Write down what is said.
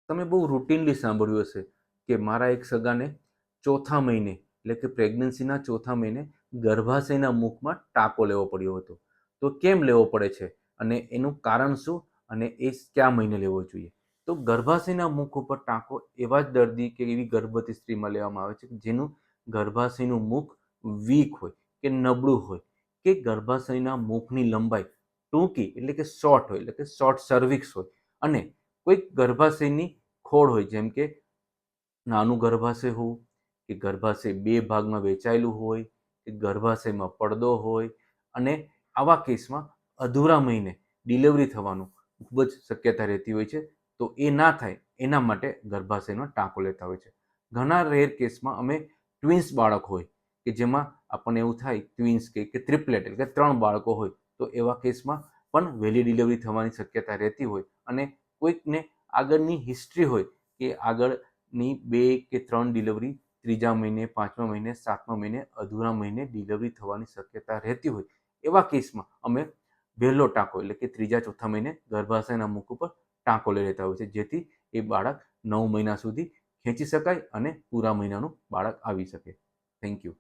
તમે બહુ રૂટીનલી સાંભળ્યું હશે કે મારા એક સગાને ચોથા મહિને એટલે કે પ્રેગ્નન્સીના ચોથા મહિને ગર્ભાશયના મુખમાં ટાંકો લેવો પડ્યો હતો. તો કેમ લેવો પડે છે અને એનું કારણ શું અને એ કયા મહિને લેવો જોઈએ? તો ગર્ભાશયના મુખ ઉપર ટાંકો એવા જ દર્દી કે એવી ગર્ભવતી સ્ત્રીમાં લેવામાં આવે છે જેનું ગર્ભાશયનું મુખ વીક હોય કે નબળું હોય કે ગર્ભાશયના મુખની લંબાઈ ટૂંકી એટલે કે શોર્ટ હોય, એટલે કે શોર્ટ સર્વિક્સ હોય અને કોઈક ગર્ભાશયની ખોડ હોય, જેમ કે નાનું ગર્ભાશય હોવું કે ગર્ભાશય બે ભાગમાં વહેંચાયેલું હોય કે ગર્ભાશયમાં પડદો હોય, અને આવા કેસમાં અધૂરા મહિને ડિલિવરી થવાનું ખૂબ જ શક્યતા રહેતી હોય છે. તો એ ના થાય એના માટે ગર્ભાશયનો ટાંકો લેતા હોય છે. ઘણા રેર કેસમાં અમે ટ્વિન્સ બાળક હોય કે જેમાં આપણને એવું થાય ટ્વિન્સ કે ટ્રિપલેટ એટલે કે 3 બાળકો હોય, તો એવા કેસમાં પણ વહેલી ડિલિવરી થવાની શક્યતા રહેતી હોય, અને કોઈકને આગળની હિસ્ટ્રી હોય કે આગળની 2 કે 3 ડિલિવરી ત્રીજા મહિને, 5મા મહિને, 7મા મહિને, અધૂરા મહિને ડિલિવરી થવાની શક્યતા રહેતી હોય, એવા કેસમાં અમે વહેલો ટાંકો એટલે કે ત્રીજા ચોથા મહિને ગર્ભાશયના મુખ ઉપર ટાંકો લઈ લેતા હોય છે, જેથી એ બાળક 9 મહિના સુધી ખેંચી શકાય અને પૂરા મહિનાનું બાળક આવી શકે. Thank you.